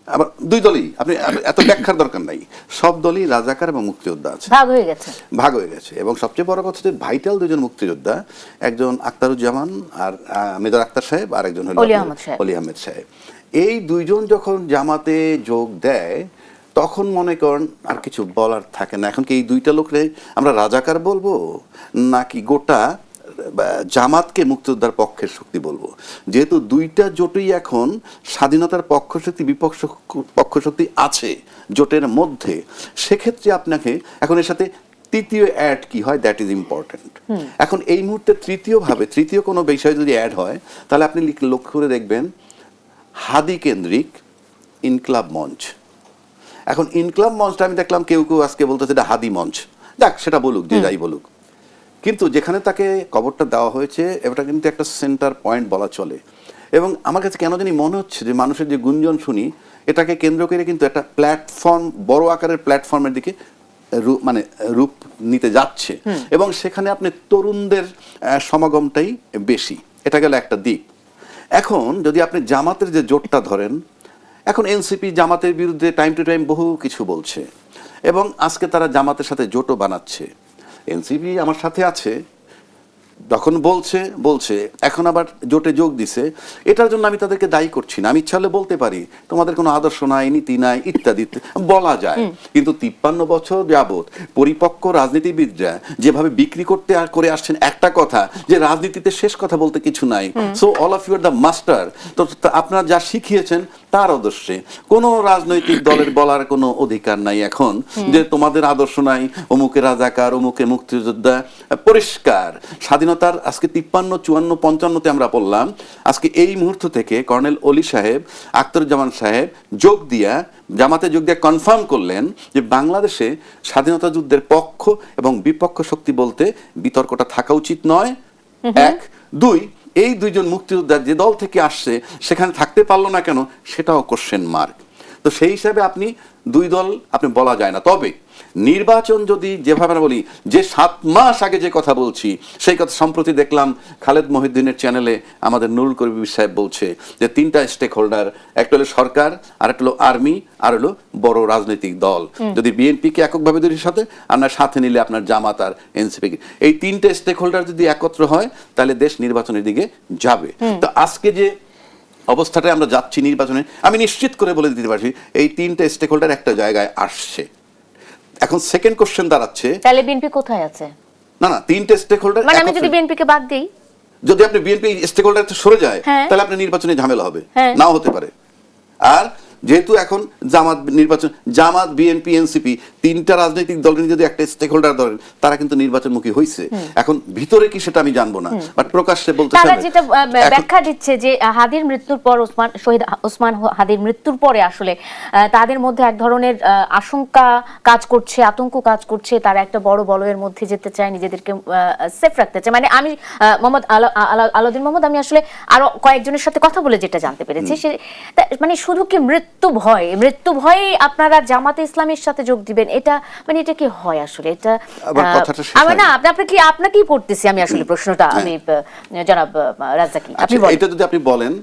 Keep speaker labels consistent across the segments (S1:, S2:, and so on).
S1: আবার দুই দলই আপনি এত ব্যাখ্যার দরকার নাই, সব দলই রাজাকার এবং মুক্তিযোদ্ধা আছে, ভাগ হয়ে গেছে। এবং সবচেয়ে বড় কথা যে ভাইটাল দুজন মুক্তিযোদ্ধা, একজন আখতারুজ্জামান আর মেজর আখতার সাহেব, আর একজন হলো অলি আহমেদ সাহেব। এই দুইজন যখন জামাতে যোগ দেয় তখন মনে করেন আর কিছু বলার থাকে না। এখন কি এই দুইটা লোকরে আমরা রাজাকার বলবো নাকি গোটা জামাতকে মুক্তিযোদ্ধার পক্ষের শক্তি বলবো? যেহেতু দুইটা জোটই এখন স্বাধীনতার পক্ষ শক্তি বিপক্ষ পক্ষ শক্তি আছে জোটের মধ্যে, সেক্ষেত্রে আপনাকে এখন এর সাথে তৃতীয় অ্যাড কি হয়, দ্যাট ইজ ইম্পর্টেন্ট। এখন এই মুহূর্তে তৃতীয় কোনো বিষয় যদি অ্যাড হয় তাহলে আপনি লক্ষ্য করে দেখবেন হাদি কেন্দ্রিক ইনকলাব মঞ্চ। এখন ইনকলাব মঞ্চটা আমি দেখলাম কেউ কেউ আজকে বলতেছে এটা হাদি মঞ্চ, যাক সেটা বলুক, যে যাই বলুক, কিন্তু যেখানে তাকে কবরটা দেওয়া হয়েছে এটা কিন্তু একটা সেন্টার পয়েন্ট বলা চলে। এবং আমার কাছে কেন জানি মনে হচ্ছে যে মানুষের যে গুঞ্জন শুনি এটাকে কেন্দ্র করে কিন্তু একটা প্ল্যাটফর্ম, বড় আকারের প্ল্যাটফর্মের দিকে মানে রূপ নিতে যাচ্ছে। এবং সেখানে আপনি তরুণদের সমাগমটাই বেশি, এটা গেল একটা দিক। এখন যদি আপনি জামাতের যে জোটটা ধরেন, এখন এনসিপি জামাতের বিরুদ্ধে টাইম টু টাইম বহু কিছু বলছে এবং আজকে তারা জামাতের সাথে জোটও বানাচ্ছে। এনসিপি আমার সাথে আছে, যখন বলছে এখন আবার জোটে যোগ দিছে, এটার জন্য আমি তাদেরকে দায়ী করছি না। আমি ইচ্ছা হলে বলতে পারি তোমাদের কোনো আদর্শ নাই, নীতি নাই, ইত্যাদি বলা যায়। কিন্তু 53 বছর যাবৎ পরিপক্ক রাজনীতিবিদরা যেভাবে বিক্রি করে আসছেন একটা কথা, যে রাজনীতিতে শেষ কথা বলতে কিছু নাই, so all of you are the master, তো আপনারা যা শিখিয়েছেন তার আদর্শে কোনো রাজনৈতিক দলের বলার কোনো অধিকার নাই এখন যে তোমাদের আদর্শ নাই, অমুকে রাজাকার, অমুকে মুক্তিযোদ্ধা। পরিষ্কার স্বাধীনতার আজকে 53, 54, 55-তে আমরা পড়লাম। আজকে এই মুহূর্ত থেকে কর্নেল অলি সাহেব, আখতারুজ্জামান সাহেব জামাতে যোগ দিয়ে কনফার্ম করলেন যে বাংলাদেশে স্বাধীনতা যুদ্ধের পক্ষ এবং বিপক্ষ শক্তি বলতে বিতর্কটা থাকা উচিত নয়। এক, দুই, এই দুইজন মুক্তিযোদ্ধা যে দল থেকে আসছে সেখানে থাকতে পারলো না কেন সেটাও কোশ্চেন মার্ক। তো সেই হিসাবে আপনি দুই দল আপনি বলা যায় না। তবে নির্বাচন যদি যেভাবে আমরা বলি যে 7 মাস আগে যে কথা বলছি সেই কথা সম্প্রতি দেখলাম খালেদ মহিউদ্দিনের চ্যানেলে আমাদের নুরুল কবির সাহেব বলছে যে 3টা স্টেক হোল্ডার, একটা হলো সরকার, আর একটা হলো আর্মি, আর হলো বড় রাজনৈতিক দল। যদি বিএনপিকে এককভাবে ধরে আপনার সাথে নিলে আপনার জামাত আর এনসিপি, এই 3টে স্টেক হোল্ডার যদি একত্র হয় তাহলে দেশ নির্বাচনের দিকে যাবে। তো আজকে যে অবস্থাটায় আমরা যাচ্ছি নির্বাচনে, আমি নিশ্চিত করে বলে দিতে পারছি এই 3টে স্টেক হোল্ডার একটা জায়গায় আসছে। এখন সেকেন্ড কোশ্চেন দাঁড়াচ্ছে
S2: তাহলে বিএনপি কোথায় আছে?
S1: না 3টে স্টেক হোল্ডার,
S2: মানে আমি যদি বিএনপিকে বাদ দেই,
S1: যদি আপনি বিএনপি স্টেক হোল্ডার থেকে সরে যায় তাহলে আপনি নির্বাচনে ঝামেলা হবে, নাও হতে পারে। আর যেহেতু এখন জামাত বিএনপি এনসিপি 3টা রাজনৈতিক দলের যদি একটা স্টেক হোল্ডার ধরেন তারা কিন্তু নির্বাচনমুখী হয়েছে। এখন ভিতরে কি সেটা আমি জানবো না, বাট প্রকাশ্যে বলতে
S2: তারা যেটা ব্যাখ্যা দিচ্ছে যে হাদির মৃত্যুর পর শহীদ ওসমান হাদির মৃত্যুর পরে আসলে তাদের মধ্যে এক ধরনের আশঙ্কা কাজ করছে, আতঙ্ক কাজ করছে, তারা একটা বড় বলয়ের মধ্যে যেতে চায়, নিজেদেরকে সেফ রাখতে চায়। মানে আমি মোহাম্মদ আলাউদ্দিন মোহাম্মদ, আমি আসলে আরো কয়েকজনের সাথে কথা বলে যেটা জানতে পেরেছি, মানে শুধু কি মৃত্যু ভয়ে আপনারা জামাতে ইসলামের সাথে যোগ দিবেন, এটা মানে এটা কি হয় আসলে? এটা না আপনাকেই পড়তেছি আমি আসলে প্রশ্নটা। আমি জনাব রাজ্জাকি, আপনি বলেন।
S1: এটা যদি আপনি বলেন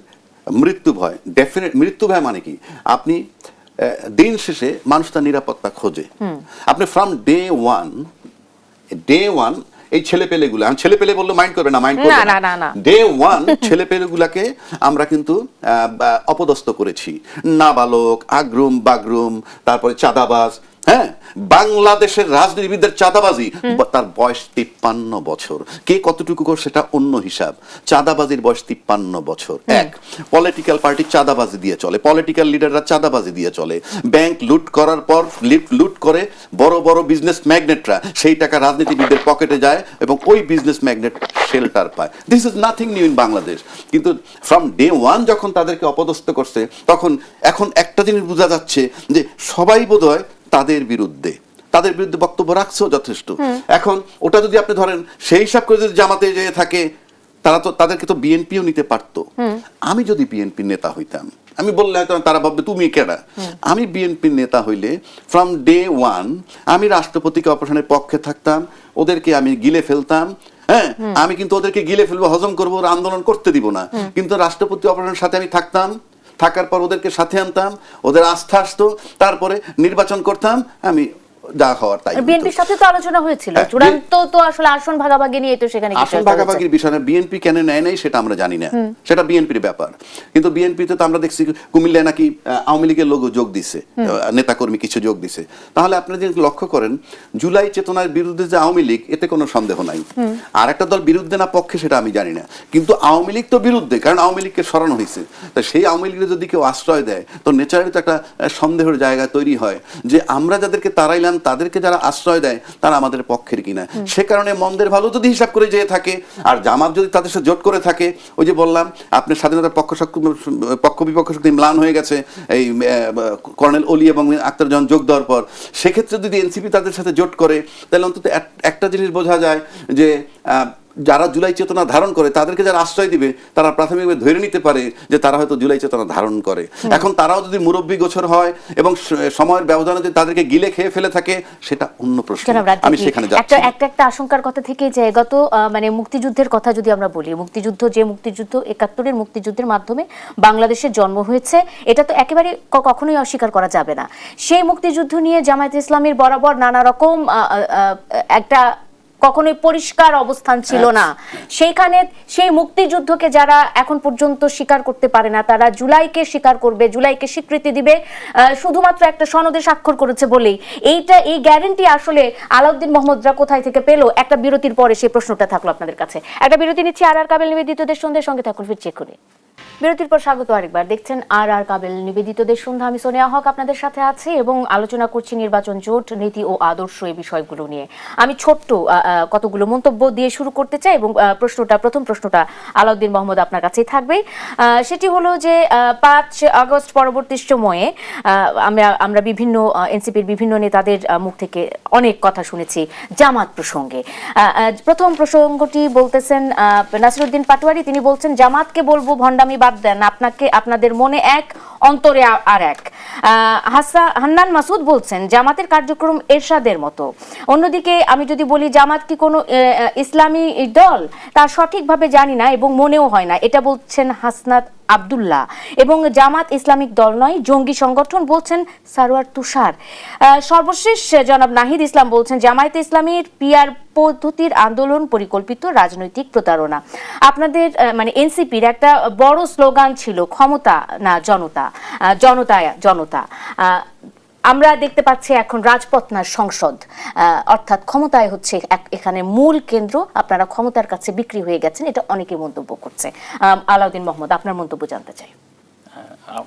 S1: মৃত্যু ভয়, ডেফিনেট মৃত্যু ভয় মানে কি, আপনি দিন শেষে মানুষ তার নিরাপত্তা খোঁজে। আপনি ফ্রম ডে ওয়ান এই ছেলেপেলেগুলো, ছেলেপেলে বললে মাইন্ড করবে না, ডে ওয়ান ছেলেপেলেগুলাকে আমরা কিন্তু অপদস্থ করেছি। নাবালক, আগ্রুম বাগরুম, তারপরে চাঁদাবাজ। হ্যাঁ, বাংলাদেশের রাজনীতিবিদদের চাঁদাবাজি, তার বয়স 53 বছর। কে কতটুকু করে সেটা অন্য হিসাব। চাঁদাবাজির বয়স 53 বছর। এক, পলিটিক্যাল পার্টি চাঁদাবাজি দিয়ে চলে, পলিটিক্যাল লিডাররা চাঁদাবাজি দিয়ে চলে। ব্যাংক লুট করার পর লুট করে বড় বড় বিজনেস ম্যাগনেটরা সেই টাকা রাজনীতিবিদদের পকেটে যায় এবং ওই বিজনেস ম্যাগনেট শেল্টার পায়। This is nothing new in Bangladesh. কিন্তু ফ্রম ডে ওয়ান যখন তাদেরকে অপদস্থ করছে তখন এখন একটা জিনিস বোঝা যাচ্ছে যে সবাই বোধহয় তাদের বিরুদ্ধে বক্তব্য রাখছেও যথেষ্ট। এখন ওটা যদি আপনি ধরেন সেই হিসাব করে যদি জামাতে যেয়ে থাকে তাদেরকে তো বিএনপিও নিতে পারতো। আমি যদি বিএনপির নেতা হইতাম, আমি বললে হয়তো তারা ভাববে তুমি কেডা। আমি বিএনপির নেতা হইলে ফ্রম ডে ওয়ান আমি রাষ্ট্রপতিকে অপারেশনের পক্ষে থাকতাম, ওদেরকে আমি গিলে ফেলতাম। হ্যাঁ, আমি কিন্তু ওদেরকে গিলে ফেলবো, হজম করবো, আন্দোলন করতে দিব না, কিন্তু রাষ্ট্রপতি অপারেশনের সাথে আমি থাকতাম। থাকার পর ওদেরকে সাথে আনতাম, ওদের আস্থা আসতো, তারপরে নির্বাচন করতাম, আমি যা হওয়ার তাই।
S2: বিএনপির সাথে তো আলোচনা হয়েছিল, চূড়ান্ত তো আসলে আসন ভাগাভাগি নিয়ে তো সেখানে
S1: আসন ভাগাভাগির বিষয়ে বিএনপি কেন নেয় নাই সেটা আমরা জানি না, সেটা বিএনপির ব্যাপার। কিন্তু বিএনপিতে তো আমরা দেখছি কুমিল্লায় নাকি আওয়ামী লীগের লোক যোগ দিছে, নেতাকর্মী কিছু যোগ দিছে। তাহলে আপনারা যদি লক্ষ্য করেন, জুলাই চেতনার বিরুদ্ধে যে আওয়ামী লীগ, এতে কোনো সন্দেহ নাই। আর একটা দল বিরুদ্ধে না পক্ষে সেটা আমি জানি না, কিন্তু আওয়ামী লীগ তো বিরুদ্ধে, কারণ আওয়ামী লীগকে সরানো হয়েছে। তাই সেই আওয়ামী লীগের যদি কেউ আশ্রয় দেয়, তো ন্যাচারালি তো একটা সন্দেহের জায়গা তৈরি হয় যে আমরা যাদেরকে তাড়াইলাম, তাদেরকে যারা আশ্রয় দেয় তারা আমাদের পক্ষের কিনা। সে কারণে মন্দের ভালো যদি হিসাব করে যেয়ে থাকে, আর জামাত যদি তাদের সাথে জোট করে থাকে, ওই যে বললাম আপনার স্বাধীনতার পক্ষ বিপক্ষ শক্তি ম্লান হয়ে গেছে এই কর্নেল ওলি এবং আক্তার যখন যোগ দেওয়ার পর, সেক্ষেত্রে যদি এনসিপি তাদের সাথে জোট করে, তাহলে অন্তত একটা জিনিস বোঝা যায় যে যারা জুলাই চেতনা ধারণ করে তাদেরকে যারা আশ্রয় দিবে, তারা প্রাথমিকভাবে ধরে নিতে পারে যে তারা হয়তো জুলাই চেতনা ধারণ করে। এখন তারাও যদি মুরব্বী গোছর হয় এবং সময়ের ব্যবধানে যদি তাদেরকে গিলে খেয়ে ফেলে থাকে, সেটা অন্য প্রশ্ন। আমি সেখানে যাচ্ছি।
S2: একটা আশঙ্কার কথা থেকে যে গত মানে মুক্তিযুদ্ধের কথা যদি আমরা বলি, মুক্তিযুদ্ধ ৭১-এর মুক্তিযুদ্ধের মাধ্যমে বাংলাদেশের জন্ম হয়েছে, এটা তো একেবারে কখনোই অস্বীকার করা যাবে না। সেই মুক্তিযুদ্ধ নিয়ে জামায়াতে ইসলামীর বরাবর নানা রকম একটা কখনোই পরিষ্কার অবস্থান ছিল না। সেইখানে সেই মুক্তিযুদ্ধকে যারা এখন পর্যন্ত স্বীকার করতে পারে না, তারা জুলাইকে স্বীকার করবে, জুলাইকে স্বীকৃতি দিবে শুধুমাত্র একটা সনদে স্বাক্ষর করেছে বলেই। এই গ্যারান্টি আসলে আলাউদ্দিন মোহাম্মদরা কোথায় থেকে পেল? একটা বিরতির পরে সেই প্রশ্নটা থাকলো আপনাদের কাছে। একটা বিরতি নিচ্ছি। আর কাবেল নিবেদিতদের সন্ধ্যার সঙ্গে থাকুন, ফিরছি করে। বিরতির পর স্বাগত আরেকবার। দেখছেন আর কাবেল নিবেদিতদের সন্ধ্যা। আমি সোনিয়া হক আপনাদের সাথে আছি এবং আলোচনা করছি নির্বাচন জোট, নীতি ও আদর্শ এই বিষয়গুলো নিয়ে। আমি ছোট্ট কতগুলো মন্তব্য দিয়ে শুরু করতে চাই এবং প্রথম প্রশ্নটা আলাউদ্দিন মোহাম্মদ আপনার কাছেই থাকবে। সেটি হলো যে 5 আগস্ট পরবর্তী সময়ে আমরা বিভিন্ন এনসিপির বিভিন্ন নেতাদের মুখ থেকে অনেক কথা শুনেছি জামাত প্রসঙ্গে। প্রথম প্রসঙ্গটি বলতেছেন নাসিরউদ্দিন পাটোয়ারি। তিনি বলছেন, জামাতকে বলবো ভণ্ডামি বাদ দেন, আপনাদের মনে এক, অন্তরে আর এক। হান্নান মাসুদ বলছেন, জামাতের কার্যক্রম এরশাদের মতো। অন্যদিকে আমি যদি বলি জামাত কি কোনো ইসলামী দল, তা সঠিকভাবে জানি না এবং মনেও হয় না, এটা বলছেন হাসনাত আব্দুল্লাহ। এবং জামাত ইসলামিক দল নয়, জঙ্গি সংগঠন বলছেন সারোয়ার তুষার। সর্বশেষ জনাব নাহিদ ইসলাম বলছেন, জামায়াতে ইসলামীর পিআর পদ্ধতির আন্দোলন পরিকল্পিত রাজনৈতিক প্রতারণা। আপনাদের মানে এনসিপির একটা বড় স্লোগান ছিল ক্ষমতা না জনতা, জনতা। আমরা দেখতে পাচ্ছি এখন রাজপথ না সংসদ, অর্থাৎ ক্ষমতায় হচ্ছে এখানে মূল কেন্দ্র। আপনারা ক্ষমতার কাছে বিক্রি হয়ে গেছেন, এটা অনেকে মন্তব্য করছে। আলাউদ্দিন মোহাম্মদ, আপনার মন্তব্য জানতে চাই।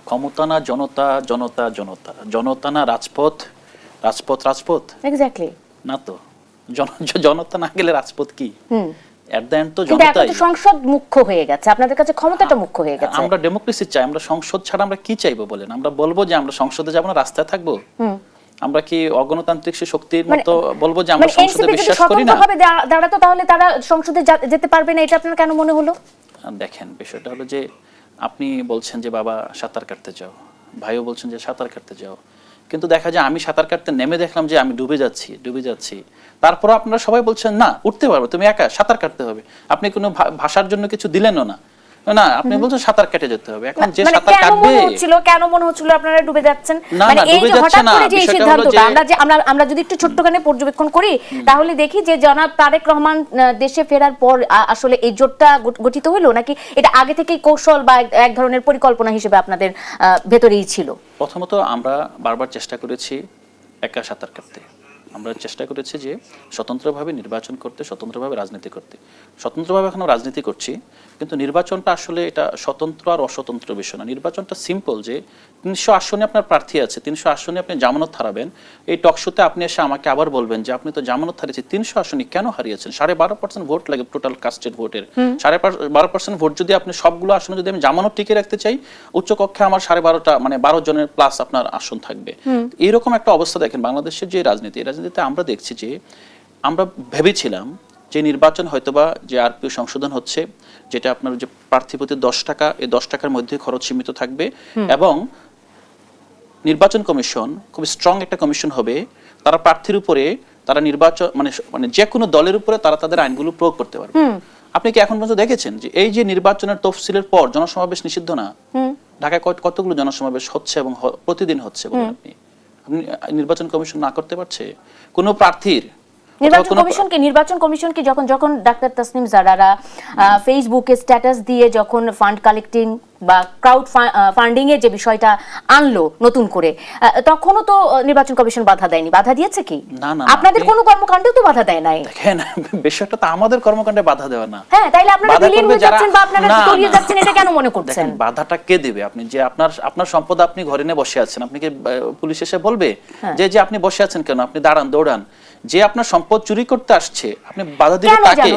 S3: ক্ষমতা না জনতা, জনতা না রাজপথ, রাজপথ
S2: এক্স্যাক্টলি
S3: না। তো জনতা না গেলে রাজপথ কি? এট দ্য এন্ড তো জনতাই।
S2: সংসদ মুখ্য হয়ে গেছে, আপনাদের কাছে ক্ষমতাটা মুখ্য হয়ে গেছে।
S3: আমরা ডেমোক্রেসি চাই, আমরা সংসদ ছাড়া আমরা কি চাইবো বলেন? আমরা বলবো যে আমরা সংসদে যাব না, রাস্তায় থাকবো? আমরা কি অগণতান্ত্রিক শক্তির মতো বলবো যে আমরা সংসদে বিশ্বাস করি না?
S2: দাঁড়াতো, তাহলে তারা সংসদে যেতে পারবে না, এটা আপনার কেন মনে হলো?
S3: দেখেন, বিষয়টা হলো যে আপনি বলছেন যে বাবা সাঁতার কাটতে যাও, ভাইও বলছেন যে সাঁতার কাটতে যাও, কিন্তু দেখা যায় আমি সাঁতার কাটতে নেমে দেখলাম যে আমি ডুবে যাচ্ছি। তারপর আপনারা সবাই বলছেন না, উঠতে পারবে, তুমি একা সাঁতার কাটতে হবে। আপনি কোনো ভাষার জন্য কিছু দিলেনও না, আপনি বলছেন সাঁতার কেটে যেতে হবে। এখন যে সাঁতার কাটবে,
S2: কেন মনে হচ্ছিল আপনারা ডুবে যাচ্ছেন? মানে এই যে হঠাৎ করে যে সিদ্ধান্তটা, আমরা যদি একটু ছোট্টখানে পর্যবেক্ষণ করি, তাহলে দেখি যে জনাব তারেক রহমান দেশে ফেরার পর আসলে এই জোটটা গঠিত হলো, নাকি এটা আগে থেকেই কৌশল বা এক ধরনের পরিকল্পনা হিসেবে আপনাদের ভেতরেই ছিল?
S3: প্রথমত আমরা বারবার চেষ্টা করেছি একা সাঁতার কাটতে। আমরা চেষ্টা করেছি যে স্বতন্ত্রভাবে নির্বাচন করতে, স্বতন্ত্রভাবে রাজনীতি করতে। স্বতন্ত্রভাবে এখনো রাজনীতি করছি, কিন্তু নির্বাচনটা আসলে এটা স্বতন্ত্র আর অস্বতন্ত্র বিষয় না। নির্বাচনটা সিম্পল, যে 300 আসনে আপনার প্রার্থী আছে, 300 আসনে আপনি জামানত হারাবেন। এই টকশোতে আপনি এসে আমাকে আবার বলবেন যে আপনি তো জামানত হারিয়েছেন, 300 আসনে কেন হারিয়েছেন? 12.5% ভোট লাগে টোটাল কাস্টেড ভোটের। 12.5% ভোট যদি আপনি সবগুলো আসনে যদি আমি জামানত টিকে রাখতে চাই, উচ্চ কক্ষে আমার 12.5টা মানে 12 জনের প্লাস আপনার আসন থাকবে। এইরকম একটা অবস্থা দেখেন বাংলাদেশের যে রাজনীতি, এই রাজনীতিতে আমরা দেখছি যে আমরা ভেবেছিলাম যে নির্বাচন হয়তোবা যে আরপিও সংশোধন হচ্ছে, যেটা আপনার যে প্রার্থী প্রতি 10 টাকা, এই 10 টাকার মধ্যে খরচ সীমিত থাকবে এবং নির্বাচন কমিশন খুব স্ট্রং একটা কমিশন হবে। তারা প্রার্থীর উপরে, তারা নির্বাচন মানে যে কোনো দলের উপরে তারা তাদের আইনগুলো প্রয়োগ করতে পারবে। আপনি কি এখন পর্যন্ত দেখেছেন যে এই যে নির্বাচনের তফসিলের পর জনসমাবেশ নিষিদ্ধ না? ঢাকায় কতগুলো জনসমাবেশ হচ্ছে এবং প্রতিদিন হচ্ছে বলেন আপনি নির্বাচন কমিশন না করতে পারছে কোনো প্রার্থীর
S2: নির্বাচন কমিশনকে যখন ডাক্তার তাসনিম জারারা ফেসবুকে স্ট্যাটাস দিয়ে যখন ফান্ড কালেক্টিং বা ক্রাউড ফান্ডিং এর যে বিষয়টা আনলো নতুন করে, তখনও তো নির্বাচন কমিশন বাধা দেয়নি, বাধা দিয়েছে কি?
S3: না না,
S2: আপনাদের কোনো কর্মকাণ্ডেও তো বাধা দেয় নাই।
S3: দেখেন বিষয়টা তো আমাদের কর্মকাণ্ডে বাধা দেওয়া না।
S2: হ্যাঁ, তাইলে আপনারা বিলীন হয়ে যাচ্ছেন বা আপনারা তলিয়ে যাচ্ছেন, এটা কেন মনে করছেন?
S3: বাধাটা কে দেবে? আপনি যে আপনার সম্পদ আপনি ঘরে নিয়ে বসে আছেন, আপনি কি পুলিশ এসে বলবে যে আপনি বসে আছেন কেন, আপনি দাঁড়ান দৌড়ান? যে আপনার সম্পদ চুরি করতে আসছে আপনি বাধা দিবেন তাকে?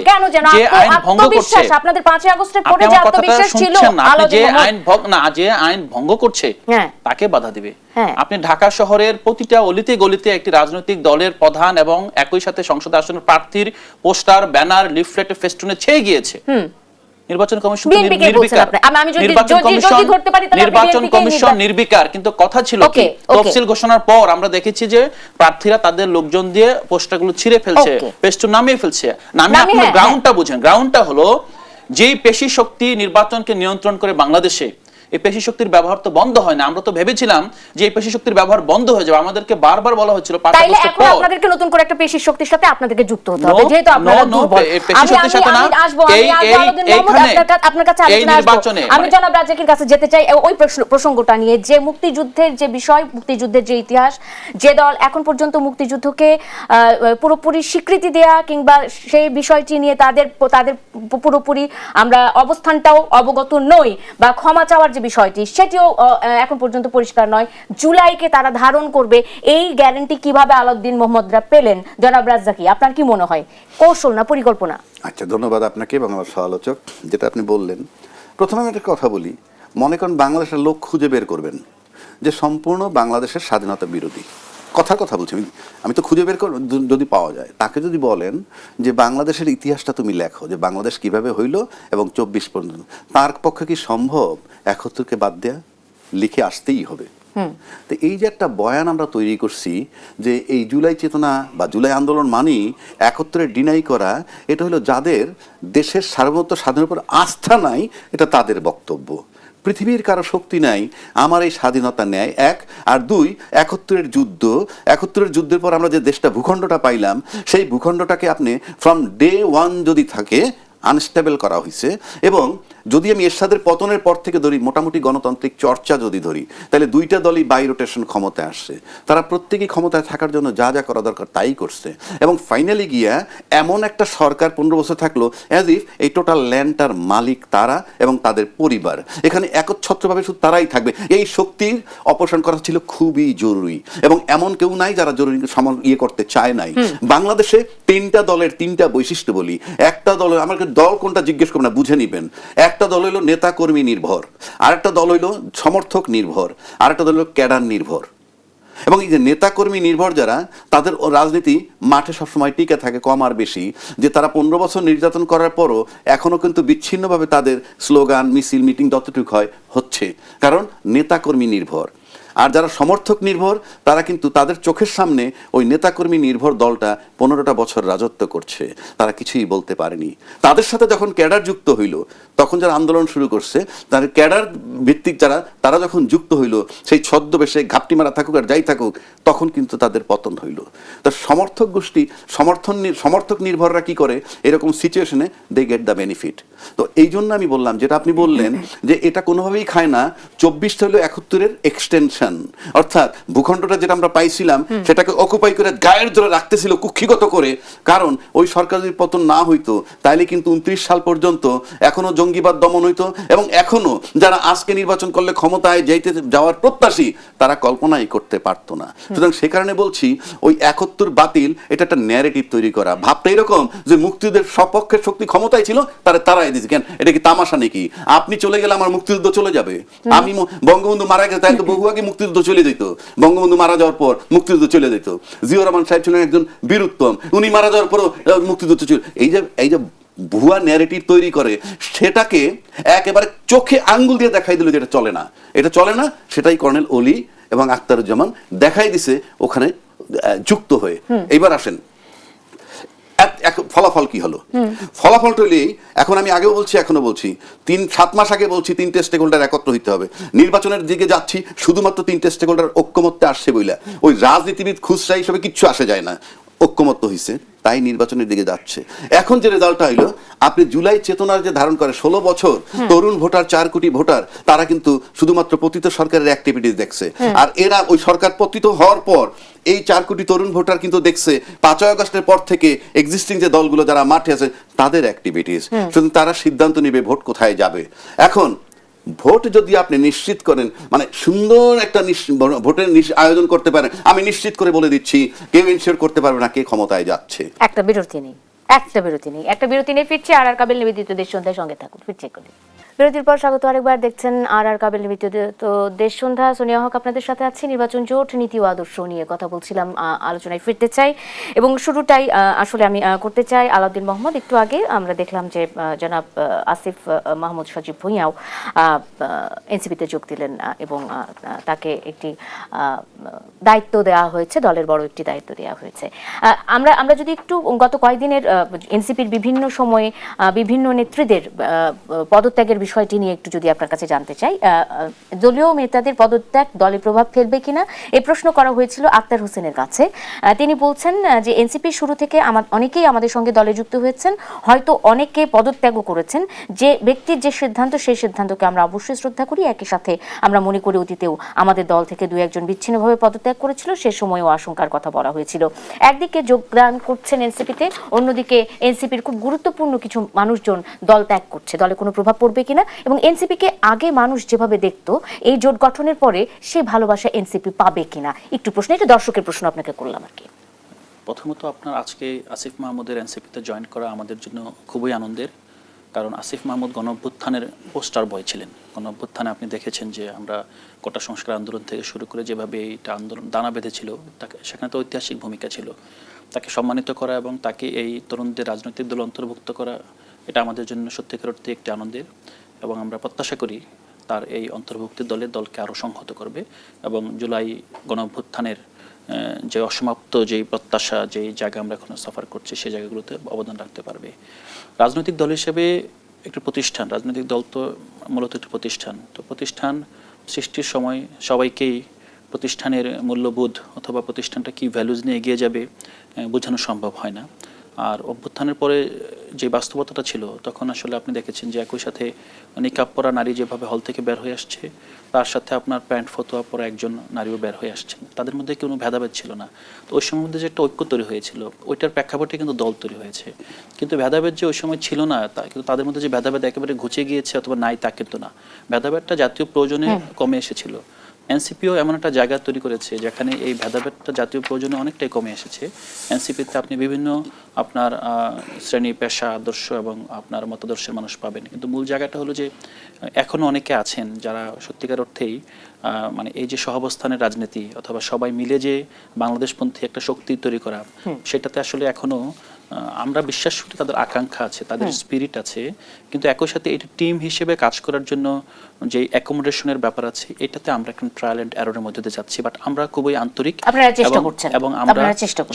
S3: যে আইন ভঙ্গ করছে,
S2: আপনাদের 5 আগস্টের পরে যে আত্মবিশ্বাস ছিল,
S3: যে আইন ভঙ্গ করছে তাকে বাধা দিবে। আপনি ঢাকা শহরের প্রতিটা অলিতে গলিতে একটি রাজনৈতিক দলের প্রধান এবং একই সাথে সংসদ আসনের প্রার্থীর পোস্টার, ব্যানার, লিফলেট, ফেস্টুনে ছেয়ে গিয়েছে। নির্বাচন কমিশন নির্বিকার, কিন্তু কথা ছিল কি তফসিল ঘোষণার পর আমরা দেখেছি যে প্রার্থীরা তাদের লোকজন দিয়ে পোস্টারগুলো ছিঁড়ে ফেলছে, পেস্টুন নামিয়ে ফেলছে। আপনি গ্রাউন্ডটা বুঝেন, গ্রাউন্ডটা হলো যেই পেশি শক্তি নির্বাচনকে নিয়ন্ত্রণ করে বাংলাদেশে, এই পেশি শক্তির ব্যবহার তো বন্ধ হয় না। আমরা তো ভেবেছিলাম যে এই পেশি শক্তির ব্যবহার বন্ধ হয়ে যাবে, আমাদেরকে বারবার বলা হচ্ছিল
S2: আপনাদেরকে নতুন করে একটা পেশি শক্তির সাথে আপনাদেরকে যুক্ত হতে হবে, যেহেতু আপনারা দুর্বল। আমি জনাব রাজ্জাকের কাছে যেতে চাই ওই প্রসঙ্গটা নিয়ে, যে মুক্তিযুদ্ধের যে বিষয়, মুক্তিযুদ্ধের যে ইতিহাস, যে দল এখন পর্যন্ত মুক্তিযুদ্ধকে পুরোপুরি স্বীকৃতি দেয়া কিংবা সেই বিষয়টি নিয়ে তাদের পুরোপুরি আমরা অবস্থানটাও অবগত নই বা ক্ষমা চাওয়ার বিষয়টি সেটিও এখন পর্যন্ত পরিষ্কার নয়, জুলাইকে তারা ধারণ করবে, এই গ্যারান্টি কিভাবে আলাউদ্দিন মোহাম্মদরা পেলেন? জনাব রাজ্জাকি, আপনার কি মনে হয়, কৌশল না পরিকল্পনা?
S1: আচ্ছা, ধন্যবাদ আপনাকে এবং আমার সহ-আলোচক। যেটা আপনি বললেন, প্রথমে আমি একটা কথা বলি, মনে করেন বাংলাদেশের লোক খুঁজে বের করবেন যে সম্পূর্ণ বাংলাদেশের স্বাধীনতা বিরোধী, কথা বলছি আমি তো খুঁজে বের করব যদি পাওয়া যায়, তাকে যদি বলেন যে বাংলাদেশের ইতিহাসটা তুমি লেখো, যে বাংলাদেশ কিভাবে হইলো এবং 24 পর্যন্ত, তার পক্ষে কি সম্ভব 71কে বাদ দেয়া? লিখে আসতেই হবে। তো এই যে একটা বয়ান আমরা তৈরি করছি যে এই জুলাই চেতনা বা জুলাই আন্দোলন মানেই 71 ডিনাই করা, এটা হলো যাদের দেশের সার্বভৌমত্ব স্বাধীনতার উপর আস্থা নাই, এটা তাদের বক্তব্য। পৃথিবীর কারো শক্তি নাই আমার এই স্বাধীনতা নেয়, এক। আর দুই, 71 যুদ্ধের পর আমরা যে দেশটা ভূখণ্ডটা পাইলাম, সেই ভূখণ্ডটাকে আপনি ফ্রম ডে 1 যদি থাকে আনস্টেবল করা হয়েছে। এবং যদি আমি এরশাদের পতনের পর থেকে ধরি, মোটামুটি গণতান্ত্রিক চর্চা যদি ধরি, তাহলে দুইটা দলই বাই রোটেশন ক্ষমতায় আসছে, তারা প্রত্যেকেই ক্ষমতায় থাকার জন্য যা যা করা দরকার তাই করছে। এবং ফাইনালি গিয়া এমন একটা সরকার 15 বছর থাকলো অ্যাজ ইফ এই টোটাল ল্যান্ডটার মালিক তারা এবং তাদের পরিবার, এখানে একচ্ছত্রভাবে শুধু তারাই থাকবে। এই শক্তির অপসারণ করা ছিল খুবই জরুরি এবং এমন কেউ নাই যারা জরুরি করতে চায় নাই। বাংলাদেশে 3টা দলের 3টা বৈশিষ্ট্য বলি। একটা দল, আমাকে দল কোনটা জিজ্ঞেস করবেন না, বুঝে নিবেন। একটা দল হইল নেতা কর্মী নির্ভর, আরেকটা দল হইল সমর্থক নির্ভর, আরেকটা দল হইল ক্যাডার নির্ভর। এবং এই যে নেতা কর্মী নির্ভর যারা, তাদের রাজনীতি মাঠে সবসময় টিকে থাকে কম আর বেশি, যে তারা 15 বছর নির্যাতন করার পরও এখনো কিন্তু বিচ্ছিন্নভাবে তাদের স্লোগান, মিছিল, মিটিং যতটুকু হয় হচ্ছে, কারণ নেতা কর্মী নির্ভর। আর যারা সমর্থক নির্ভর, তারা কিন্তু তাদের চোখের সামনে ওই নেতাকর্মী নির্ভর দলটা 15টা বছর রাজত্ব করছে, তারা কিছুই বলতে পারেনি। তাদের সাথে যখন ক্যাডার যুক্ত হইল, তখন যারা আন্দোলন শুরু করছে, তাদের ক্যাডার ভিত্তিক তারা যখন যুক্ত হইল, সেই ছদ্মবেশে ঘাপটি মারা থাকুক আর যাই থাকুক, তখন কিন্তু তাদের পতন হইল। তো সমর্থক গোষ্ঠী, সমর্থক নির্ভররা কি করে, এরকম সিচুয়েশনে দে গেট দ্য বেনিফিট। তো এই জন্য আমি বললাম, যেটা আপনি বললেন যে এটা কোনোভাবেই খায় না, 24টা হলো 71-এর এক্সটেনশন, অর্থাৎ ভূখণ্ডটা যেটা আমরা পাইছিলাম সেটাকে অকুপাই করে গায়ের জোরে রাখতেছিল কুক্ষিগত করে। কারণ ওই সরকার যদি পতন না হইতো, তাইলে কিন্তু 29 সাল পর্যন্ত এখনো জঙ্গিবাদ দমন হইতো এবং এখনো যারা আজকে নির্বাচন করলে ক্ষমতায় যাওয়ার প্রত্যাশী, তারা কল্পনাই করতে পারতো না। সুতরাং সে কারণে বলছি, ওই 71 বাতিল, এটা একটা ন্যারেটিভ তৈরি করা। ভাবটা এরকম যে মুক্তিযুদ্ধের সপক্ষের শক্তি ক্ষমতায় ছিল, তারাই দিচ্ছে। কেন, এটা কি তামাশা নাকি? আপনি চলে গেলে আমার মুক্তিযুদ্ধ চলে যাবে? আমি বঙ্গবন্ধু মারা গেছে, তাই তো বহু আগে মুক্তিযুদ্ধ চলে যেত। বঙ্গবন্ধু মারা যাওয়ার পর মুক্তিযুদ্ধ চলে যেত। জিয়াউর রহমান সাহেব ছিলেন একজন বীরুত্তম, উনি মারা যাওয়ার পরও মুক্তিযুদ্ধ চলে। এই যে ভুয়া ন্যারেটিভ তৈরি করে, সেটাকে একেবারে চোখে আঙ্গুল দিয়ে দেখাই দিল যে এটা চলে না, সেটাই কর্নেল অলি এবং আখতারুজ্জামান দেখাই দিছে ওখানে যুক্ত হয়ে। এইবার আসেন, এখন ফলাফল কি হলো? ফলাফলটা হলেই এখন আমি আগেও বলছি এখনো বলছি 7 মাস আগে বলছি 3টে স্টেক হোল্ডার একত্র হইতে হবে। নির্বাচনের দিকে যাচ্ছি শুধুমাত্র 3টে স্টেক হোল্ডার ঐক্যমত্যে আসছে বইলা, ওই রাজনীতিবিদ খুচরা হিসেবে কিচ্ছু আসে যায় না, ঐক্যমত্য হইছে তাই নির্বাচনের দিকে যাচ্ছে। এখন যে রেজাল্টটা হইলো, আপনি জুলাই চেতনার যে ধারণ করে 16 বছর তরুণ ভোটার 4 কোটি ভোটার, তারা কিন্তু শুধুমাত্র পতিত সরকারের অ্যাক্টিভিটিস দেখছে। আর এরা ওই সরকার পতিত হওয়ার পর এই 4 কোটি তরুণ ভোটার কিন্তু দেখছে 5 আগস্টের পর থেকে এক্সিস্টিং যে দলগুলো যারা মাঠে আছে তাদের অ্যাক্টিভিটিস, শুধু তারা সিদ্ধান্ত নেবে ভোট কোথায় যাবে। এখন ভোট যদি আপনি নিশ্চিত করেন, মানে সুন্দর একটা ভোটের আয়োজন করতে পারেন, আমি নিশ্চিত করে বলে দিচ্ছি কেউ ইনশিওর করতে পারবে না কে ক্ষমতায় যাচ্ছে।
S2: একটা বিরতি নেই, ফিরছি আর কাবিল নিবেদিত দেশ সন্ধ্যার সঙ্গে থাকুন, ফিরছি করি। বিরতির পর স্বাগত আরেকবার, দেখছেন আর কাবিল নিবেদিত দেশ সন্ধ্যা। সোনিয়া হক আপনাদের সাথে আছি। নির্বাচন জোট, নীতি ও আদর্শ নিয়ে কথা বলছিলাম, আলোচনায় ফিরতে চাই এবং শুরুটাই আসলে আমি করতে চাই আলাউদ্দিন মোহাম্মদ। একটু আগে আমরা দেখলাম যে জনাব আসিফ মাহমুদ সজীব ভুঁইয়াও এনসিপিতে যোগ দিলেন এবং তাকে একটি দায়িত্ব দেওয়া হয়েছে, দলের বড় একটি দায়িত্ব দেওয়া হয়েছে। আমরা যদি একটু গত কয়েকদিনের এনসিপির বিভিন্ন সময়ে বিভিন্ন নেত্রীদের পদত্যাগের বিষয়টি নিয়ে একটু যদি আপনার কাছে জানতে চাই, দলীয় নেতাদের পদত্যাগ দলে প্রভাব ফেলবে কিনা এই প্রশ্ন করা হয়েছিল আক্তার হোসেনের কাছে। তিনি বলছেন যে এনসিপি শুরু থেকে অনেকেই আমাদের সঙ্গে দলে যুক্ত হয়েছেন, হয়তো অনেকে পদত্যাগও করেছেন। যে ব্যক্তির যে সিদ্ধান্ত, সেই সিদ্ধান্তকে আমরা অবশ্যই শ্রদ্ধা করি। একই সাথে আমরা মনে করি অতীতেও আমাদের দল থেকে 2-1 বিচ্ছিন্নভাবে পদত্যাগ করেছিল, সে সময়ও আশঙ্কার কথা বলা হয়েছিল। একদিকে যোগদান করছেন এনসিপিতে, অন্যদিকে এনসিপির খুব গুরুত্বপূর্ণ কিছু মানুষজন দল ত্যাগ করছে, দলে কোনো প্রভাব পড়বে কিনা এবং এনসিপিকে আগে মানুষ যেভাবে দেখতো এই জোট গঠনের পরে সে ভালোবাসা এনসিপি পাবে কিনা, একটু প্রশ্ন, এটা দর্শকের প্রশ্ন আপনাকে করলাম আর কি।
S3: প্রথমত আপনার আজকে আসিফ মাহমুদের এনসিপিতে জয়েন করা আমাদের জন্য খুবই আনন্দের, কারণ আসিফ মাহমুদ গণঅভ্যুত্থানের পোস্টার বয় ছিলেন। গণঅভ্যুত্থানে আপনি দেখেছেন যে আমরা কোটা সংস্কার আন্দোলন থেকে শুরু করে যেভাবে এইটা আন্দোলন দানা বেঁধেছিল, তাকে সেখানে তো ঐতিহাসিক ভূমিকা ছিল। তাকে সম্মানিত করা এবং তাকে এই তরুণদের রাজনৈতিক দল অন্তর্ভুক্ত করা, এটা আমাদের জন্য সত্যিকার অর্থে একটি আনন্দের এবং আমরা প্রত্যাশা করি তার এই অন্তর্ভুক্তি দলকে আরও সংহত করবে এবং জুলাই গণঅভ্যুত্থানের যে অসমাপ্ত যেই প্রত্যাশা, যেই জায়গা আমরা এখনো সাফার করছি, সেই জায়গাগুলোতে অবদান রাখতে পারবে। রাজনৈতিক দল হিসেবে একটি প্রতিষ্ঠান, রাজনৈতিক দল তো মূলত একটি প্রতিষ্ঠান, তো প্রতিষ্ঠান সৃষ্টির সময় সবাইকেই প্রতিষ্ঠানের মূল্যবোধ অথবা প্রতিষ্ঠানটা কি ভ্যালুজ নিয়ে এগিয়ে যাবে বোঝানো সম্ভব হয় না। আর অভ্যুত্থানের পরে যে বাস্তবতাটা ছিল, তখন আসলে আপনি দেখেছেন যে একই সাথে নিকাব পরা নারী যেভাবে হল থেকে বের হয়ে আসছে, তার সাথে আপনার প্যান্ট ফতোয়া পরা একজন নারীও বের হয়ে আসছেন, তাদের মধ্যে কোনো ভেদাভেদ ছিল না। তো ওই সময়ের মধ্যে যে একটা ঐক্য তৈরি হয়েছিল, ওইটার প্রেক্ষাপটে কিন্তু দল তৈরি হয়েছে। কিন্তু ভেদাভেদ যে ওই সময় ছিল না, কিন্তু তাদের মধ্যে যে ভেদাভেদ একেবারে ঘুচে গিয়েছে অথবা নাই তা কিন্তু না, ভেদাভেদটা জাতীয় প্রয়োজনে কমে এসেছিল। এনসিপিও এমন একটা জায়গা তৈরি করেছে যেখানে এই ভেদাভেদটা জাতীয় প্রয়োজনে অনেকটাই কমে এসেছে। এনসিপিতে আপনি বিভিন্ন আপনার শ্রেণী, পেশা, আদর্শ এবং আপনার মতাদর্শের মানুষ পাবেন, কিন্তু মূল জায়গাটা হলো যে এখনো অনেকে আছেন যারা সত্যিকার অর্থেই মানে এই যে সহাবস্থানের রাজনীতি অথবা সবাই মিলে যে বাংলাদেশপন্থী একটা শক্তি তৈরি করা, সেটাতে আসলে এখনো আমরা বিশ্বাস করি তাদের আকাঙ্ক্ষা আছে, তাদের স্পিরিট আছে, কিন্তু একই সাথে এটা টিম হিসেবে কাজ করার জন্য যে অ্যাকোমোডেশনের ব্যাপার আছে, এটাতে আমরা এখন ট্রায়াল এন্ড এররের মধ্যে দিয়ে যাচ্ছি। বাট আমরা খুবই আন্তরিক এবং আমরা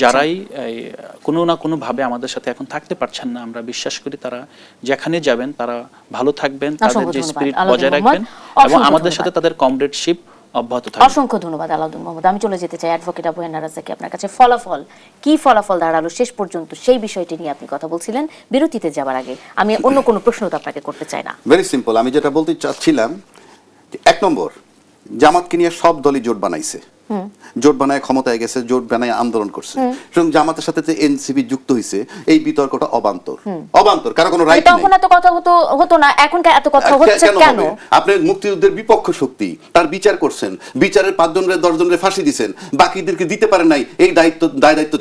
S3: যারাই কোনো না কোনো ভাবে আমাদের সাথে এখন থাকতে পারছেন না, আমরা বিশ্বাস করি তারা যেখানে যাবেন তারা ভালো থাকবেন, তাদের যে স্পিরিট বজায় রাখবেন এবং আমাদের সাথে তাদের কমরেডশিপ অব্যাহত থাকবে।
S2: অসংখ্য ধন্যবাদ আলাউদ্দিন মোহাম্মদ। আমি চলে যেতে চাই অ্যাডভোকেট আবু হেনা রাজাকি, আপনার কাছে কি ফলাফল দাঁড়ালো শেষ পর্যন্ত, সেই বিষয়টি নিয়ে আপনি কথা বলছিলেন। বিরতিতে যাবার আগে আমি অন্য কোনো প্রশ্ন তো আপনাকে করতে চাই না।
S1: ভেরি সিম্পল, আমি যেটা বলতে চাচ্ছিলাম, 1 নম্বর, জামাতকে নিয়ে সব দলই জোট বানাইছে, জোট বানায় ক্ষমতায় গেছে, জোট বানায় আন্দোলন করছে, এবং জামাতের সাথে যে এনসিপি যুক্ত হয়েছে, এই বিতর্কটা অবান্তর, কারণ কোনো রাইট নেই।
S2: তখন এত কথা হতো না, এখন এত কথা হচ্ছে কেন?
S1: আপনি মুক্তিযুদ্ধের বিপক্ষ শক্তি, তার বিচার করছেন, বিচারের 5 জনের 10 জনের ফাঁসি দিয়েছেন, বাকিদেরকে দিতে পারেন নাই, এই দায় দায়িত্ব